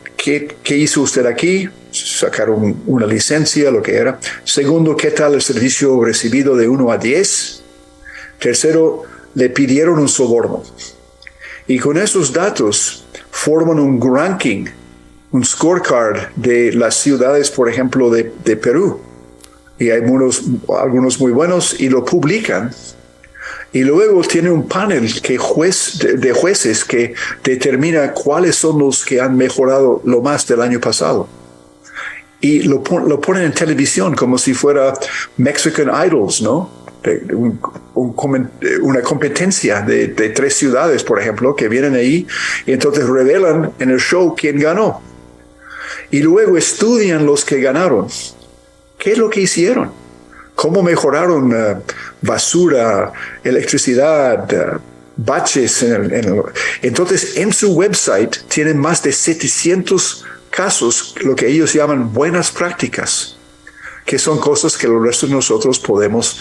hizo usted aquí? Sacaron una licencia, lo que era. Segundo, ¿qué tal el servicio recibido de 1 a 10? Tercero, le pidieron un soborno. Y con esos datos forman un ranking, un scorecard de las ciudades, por ejemplo, de Perú. Y hay algunos muy buenos y lo publican. Y luego tiene un panel de jueces que determina cuáles son los que han mejorado lo más del año pasado. Y lo ponen en televisión como si fuera Mexican Idols, ¿no? Una competencia de 3 ciudades, por ejemplo, que vienen ahí y entonces revelan en el show quién ganó. Y luego estudian los que ganaron. ¿Qué es lo que hicieron? ¿Cómo mejoraron basura, electricidad, baches? Entonces, en su website tienen más de 700 casos, lo que ellos llaman buenas prácticas, que son cosas que el resto de nosotros podemos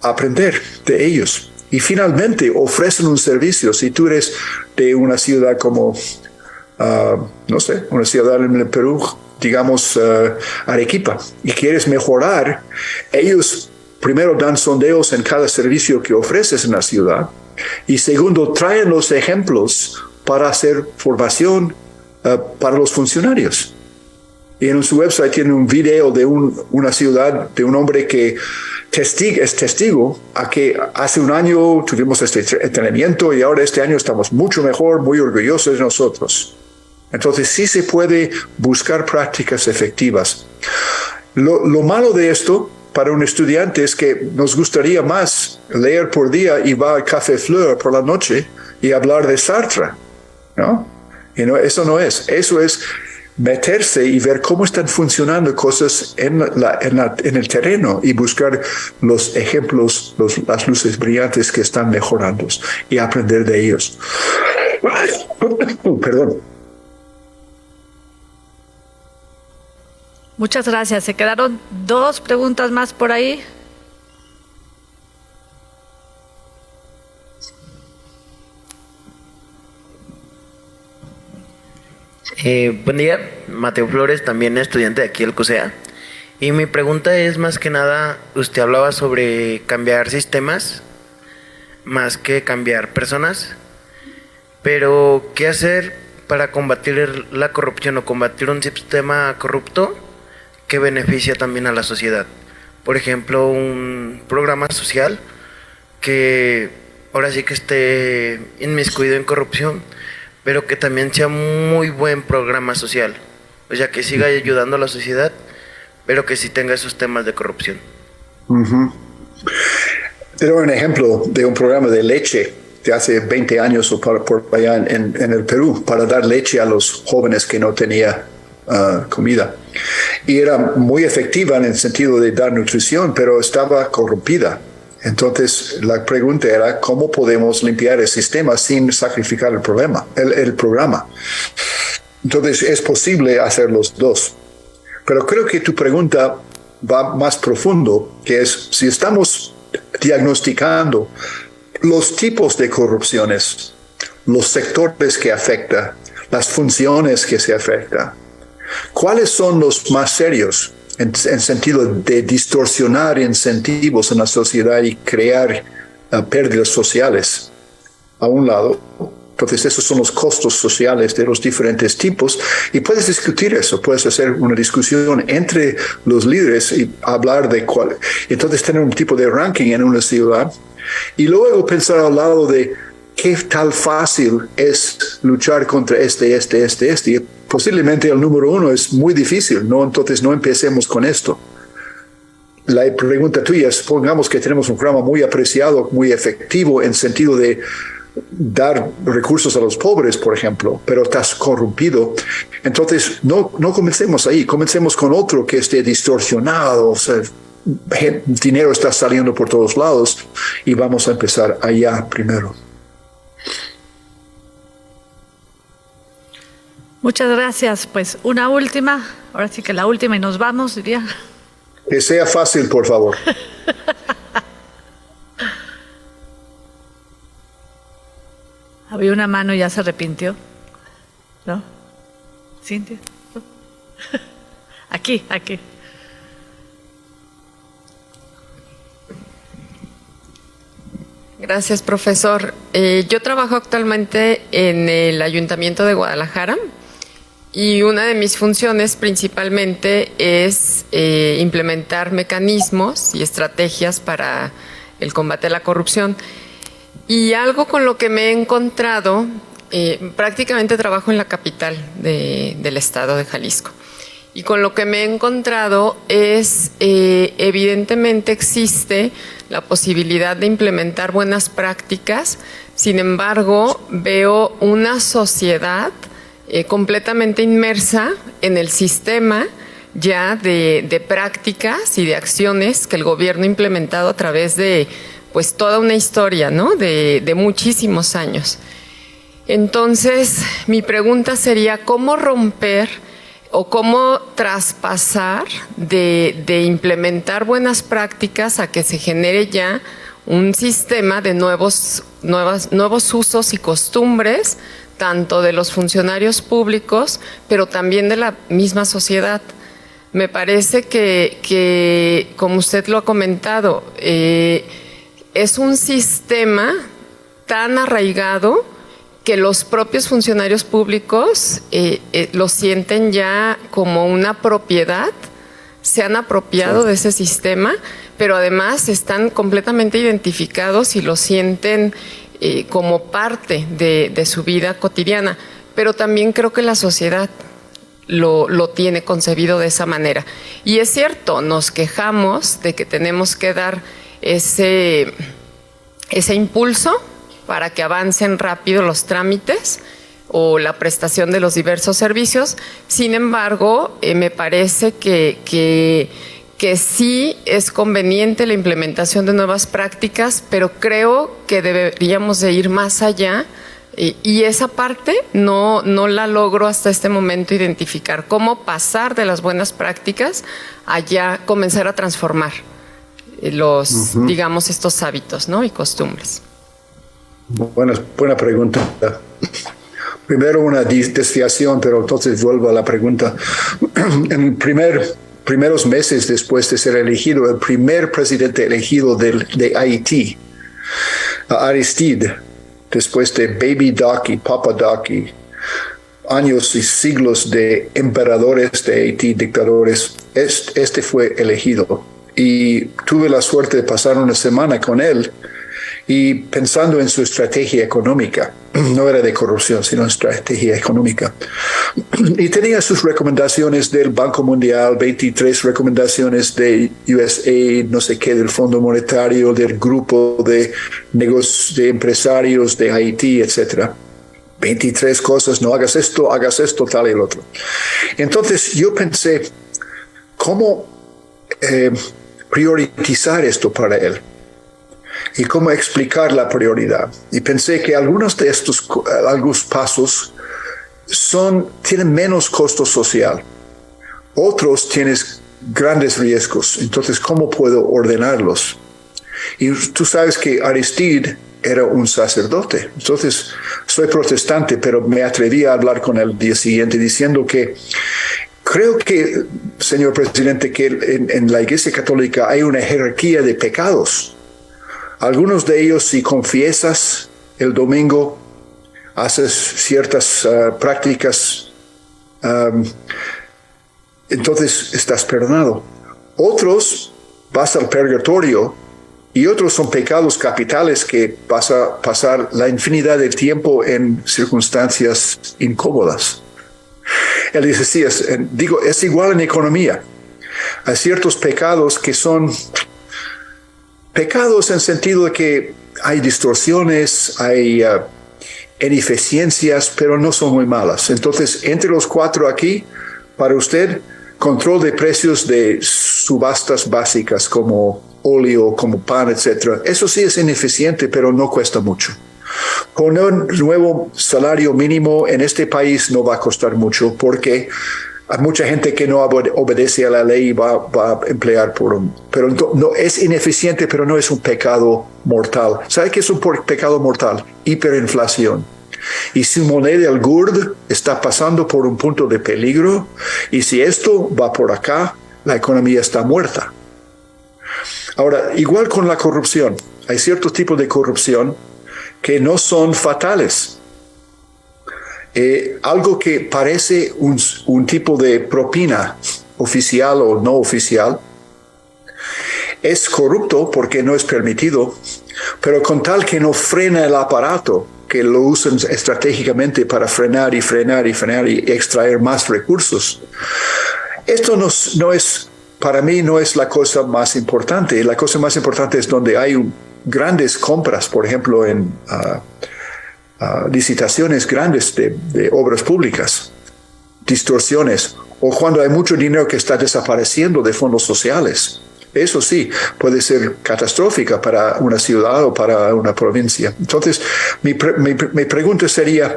aprender de ellos. Y finalmente ofrecen un servicio. Si tú eres de una ciudad como, no sé, una ciudad en el Perú, digamos Arequipa, y quieres mejorar, ellos primero dan sondeos en cada servicio que ofreces en la ciudad, y segundo, traen los ejemplos para hacer formación para los funcionarios. Y en su website tiene un video de una ciudad, de un hombre que es testigo a que hace un año tuvimos este entrenamiento y ahora este año estamos mucho mejor, muy orgullosos de nosotros. Entonces sí se puede buscar prácticas efectivas. Lo malo de esto para un estudiante es que nos gustaría más leer por día y va al Café Fleur por la noche y hablar de Sartre, ¿no? Y no, eso no es. Eso es meterse y ver cómo están funcionando cosas en el terreno y buscar los ejemplos, las luces brillantes que están mejorando y aprender de ellos. Perdón. Muchas gracias. Se quedaron 2 preguntas más por ahí. Buen día, Mateo Flores, también estudiante de aquí del CUSEA. Y mi pregunta es más que nada, usted hablaba sobre cambiar sistemas más que cambiar personas, pero ¿qué hacer para combatir la corrupción o combatir un sistema corrupto que beneficia también a la sociedad? Por ejemplo, un programa social que ahora sí que esté inmiscuido en corrupción, pero que también sea muy buen programa social, o sea, que siga ayudando a la sociedad, pero que sí tenga esos temas de corrupción. Te doy un ejemplo de un programa de leche de hace 20 años o por allá en el Perú, para dar leche a los jóvenes que no tenían comida. Y era muy efectiva en el sentido de dar nutrición, pero estaba corrompida. Entonces, la pregunta era, ¿cómo podemos limpiar el sistema sin sacrificar el programa? Entonces, es posible hacer los dos. Pero creo que tu pregunta va más profundo, que es, si estamos diagnosticando los tipos de corrupciones, los sectores que afecta, las funciones que se afectan, ¿cuáles son los más serios? En sentido de distorsionar incentivos en la sociedad y crear pérdidas sociales, a un lado. Entonces, esos son los costos sociales de los diferentes tipos, y puedes discutir eso, puedes hacer una discusión entre los líderes y hablar de cuál. Entonces, tener un tipo de ranking en una ciudad, y luego pensar al lado de qué tal fácil es luchar contra este. Y posiblemente el número 1 es muy difícil, ¿no? Entonces no empecemos con esto. La pregunta tuya es, supongamos que tenemos un programa muy apreciado, muy efectivo en sentido de dar recursos a los pobres, por ejemplo, pero estás corrompido. Entonces no comencemos ahí, comencemos con otro que esté distorsionado, o sea, dinero está saliendo por todos lados, y vamos a empezar allá primero. Muchas gracias. Pues una última, ahora sí que la última y nos vamos, diría. Que sea fácil, por favor. Había una mano y ya se arrepintió. ¿No? Cintia. ¿No? Aquí. Gracias, profesor. Yo trabajo actualmente en el Ayuntamiento de Guadalajara y una de mis funciones principalmente es implementar mecanismos y estrategias para el combate a la corrupción. Y algo con lo que me he encontrado, prácticamente trabajo en la capital del estado de Jalisco. Y con lo que me he encontrado es, evidentemente existe la posibilidad de implementar buenas prácticas, sin embargo, veo una sociedad completamente inmersa en el sistema ya de prácticas y de acciones que el gobierno ha implementado a través de pues toda una historia, ¿no? de muchísimos años. Entonces, mi pregunta sería, ¿cómo romper o cómo traspasar de implementar buenas prácticas a que se genere ya un sistema de nuevos usos y costumbres, tanto de los funcionarios públicos, pero también de la misma sociedad? Me parece que como usted lo ha comentado, es un sistema tan arraigado que los propios funcionarios públicos lo sienten ya como una propiedad, se han apropiado de ese sistema, pero además están completamente identificados y lo sienten como parte de su vida cotidiana. Pero también creo que la sociedad lo tiene concebido de esa manera. Y es cierto, nos quejamos de que tenemos que dar ese impulso para que avancen rápido los trámites o la prestación de los diversos servicios. Sin embargo, me parece que sí es conveniente la implementación de nuevas prácticas, pero creo que deberíamos de ir más allá y esa parte no la logro hasta este momento identificar. Cómo pasar de las buenas prácticas a ya comenzar a transformar digamos, estos hábitos, ¿no? y costumbres. Buena pregunta. Primero una desviación, pero entonces vuelvo a la pregunta. En primeros meses después de ser elegido, el primer presidente elegido de Haití, Aristide, después de Baby Doc y Papa Doc y años y siglos de emperadores de Haití, dictadores, este fue elegido. Y tuve la suerte de pasar una semana con él y pensando en su estrategia económica, no era de corrupción, sino estrategia económica. Y tenía sus recomendaciones del Banco Mundial, 23 recomendaciones de USAID, no sé qué, del Fondo Monetario, del grupo de empresarios de Haití, etc. 23 cosas, no hagas esto, tal y el otro. Entonces yo pensé, ¿cómo priorizar esto para él? Y cómo explicar la prioridad. Y pensé que algunos de algunos pasos tienen menos costo social. Otros tienen grandes riesgos. Entonces, ¿cómo puedo ordenarlos? Y tú sabes que Aristide era un sacerdote. Entonces, soy protestante, pero me atreví a hablar con él el día siguiente diciendo que creo que, señor presidente, que en la Iglesia Católica hay una jerarquía de pecados. Algunos de ellos, si confiesas el domingo, haces ciertas prácticas, entonces estás perdonado. Otros vas al purgatorio y otros son pecados capitales que vas a pasar la infinidad de tiempo en circunstancias incómodas. Él dice, sí, es igual en economía. Hay ciertos pecados que son pecados en sentido de que hay distorsiones, hay ineficiencias, pero no son muy malas. Entonces, entre los 4 aquí, para usted, control de precios de subastas básicas como óleo, como pan, etc. Eso sí es ineficiente, pero no cuesta mucho. Con un nuevo salario mínimo en este país no va a costar mucho porque hay mucha gente que no obedece a la ley y va a emplear pero no es ineficiente, pero no es un pecado mortal. ¿Sabe qué es un pecado mortal? Hiperinflación. Y su moneda, el GURD, está pasando por un punto de peligro, y si esto va por acá, la economía está muerta. Ahora, igual con la corrupción, hay ciertos tipos de corrupción que no son fatales. Algo que parece un tipo de propina oficial o no oficial es corrupto porque no es permitido, pero con tal que no frena el aparato, que lo usan estratégicamente para frenar y extraer más recursos. Esto no es, para mí no es la cosa más importante. La cosa más importante es donde hay grandes compras, por ejemplo, en licitaciones grandes de obras públicas, distorsiones, o cuando hay mucho dinero que está desapareciendo de fondos sociales. Eso sí, puede ser catastrófica para una ciudad o para una provincia. Entonces, mi pregunta sería,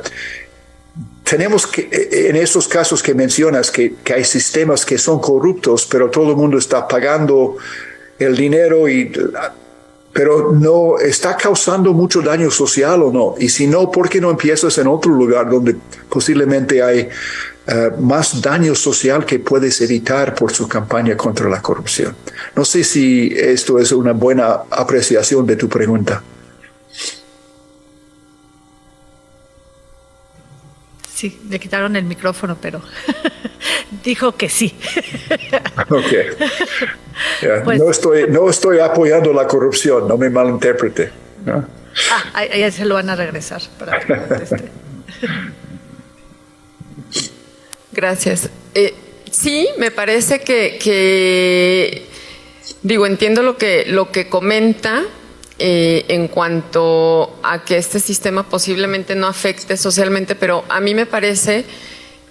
tenemos que, en esos casos que mencionas, que hay sistemas que son corruptos, pero todo el mundo está pagando el dinero, pero no está causando mucho daño social o no. Y si no, ¿por qué no empiezas en otro lugar donde posiblemente hay más daño social que puedes evitar por su campaña contra la corrupción? No sé si esto es una buena apreciación de tu pregunta. Sí, le quitaron el micrófono, pero dijo que sí. Ok. Yeah, Pues, no estoy apoyando la corrupción, no me malinterprete, ¿no? ahí se lo van a regresar para que conteste. Gracias. Sí, me parece que entiendo lo que comenta en cuanto a que este sistema posiblemente no afecte socialmente, pero a mí me parece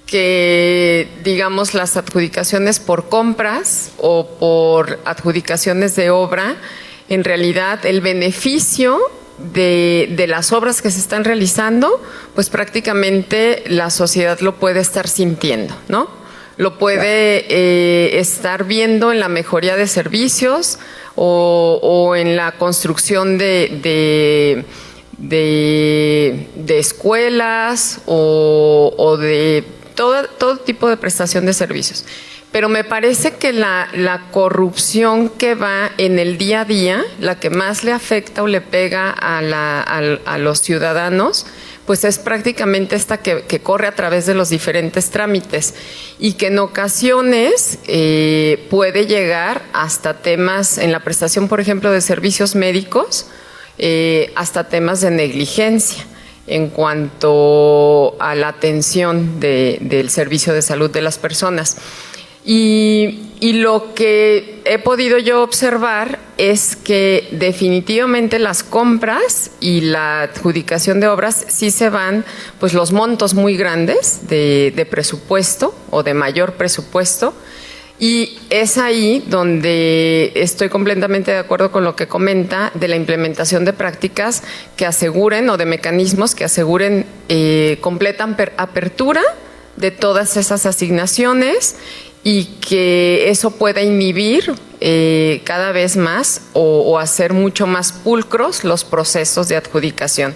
que, digamos, las adjudicaciones por compras o por adjudicaciones de obra, en realidad el beneficio de las obras que se están realizando, pues prácticamente la sociedad lo puede estar sintiendo, ¿no? Lo puede estar viendo en la mejoría de servicios o en la construcción de escuelas o de todo tipo de prestación de servicios. Pero me parece que la corrupción que va en el día a día, la que más le afecta o le pega a los ciudadanos, pues es prácticamente esta que corre a través de los diferentes trámites y que en ocasiones puede llegar hasta temas, en la prestación, por ejemplo, de servicios médicos, hasta temas de negligencia en cuanto a la atención del servicio de salud de las personas. Y lo que he podido yo observar es que definitivamente las compras y la adjudicación de obras sí se van, pues los montos muy grandes de presupuesto o de mayor presupuesto, y es ahí donde estoy completamente de acuerdo con lo que comenta de la implementación de prácticas que aseguren o de mecanismos que aseguren completa apertura de todas esas asignaciones y que eso pueda inhibir cada vez más o hacer mucho más pulcros los procesos de adjudicación.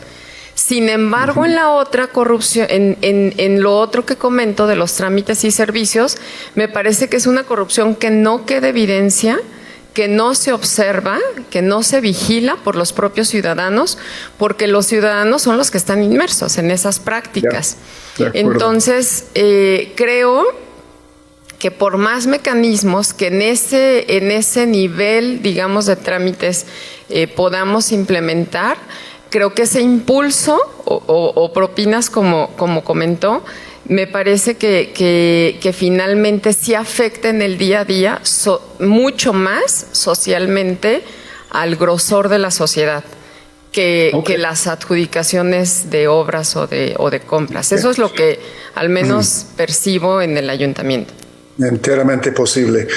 Sin embargo, en la otra corrupción, en lo otro que comento de los trámites y servicios, me parece que es una corrupción que no queda evidencia, que no se observa, que no se vigila por los propios ciudadanos, porque los ciudadanos son los que están inmersos en esas prácticas. Entonces, creo que por más mecanismos que en ese nivel, digamos, de trámites podamos implementar, creo que ese impulso o propinas, como comentó, me parece que finalmente sí afecta en el día a día mucho más socialmente al grosor de la sociedad que las adjudicaciones de obras o de compras. Eso es lo que al menos percibo en el ayuntamiento. Enteramente posible.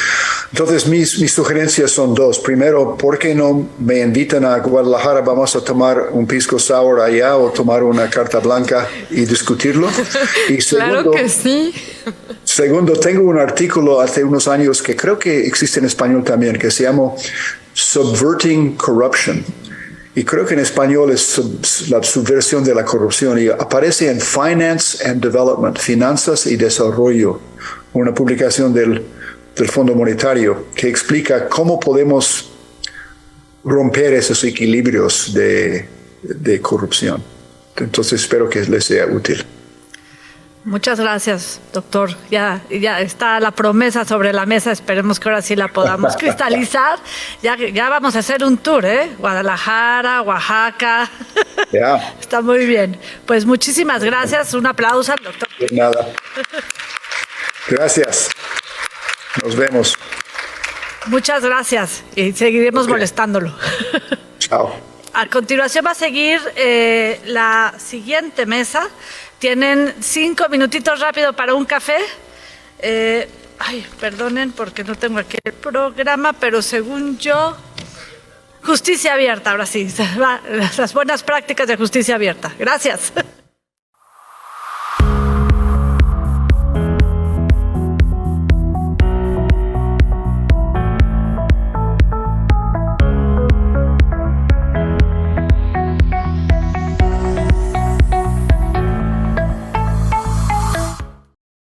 Entonces, mis sugerencias son dos. Primero, ¿por qué no me invitan a Guadalajara? Vamos a tomar un pisco sour allá o tomar una carta blanca y discutirlo. Y Claro que sí. Segundo, tengo un artículo hace unos años que creo que existe en español también, que se llama Subverting Corruption. Y creo que en español es la subversión de la corrupción. Y aparece en Finance and Development, Finanzas y Desarrollo, una publicación del Fondo Monetario que explica cómo podemos romper esos equilibrios de corrupción. Entonces espero que les sea útil. Muchas gracias, doctor. Ya está la promesa sobre la mesa. Esperemos que ahora sí la podamos cristalizar. Ya vamos a hacer un tour, Guadalajara, Oaxaca. Ya. Está muy bien. Pues muchísimas gracias. Un aplauso al doctor. De nada. Gracias. Nos vemos. Muchas gracias. Y seguiremos molestándolo. Chao. A continuación va a seguir la siguiente mesa. Tienen 5 minutitos rápido para un café. Perdonen porque no tengo aquí el programa, pero según yo, justicia abierta, ahora sí, las buenas prácticas de justicia abierta. Gracias.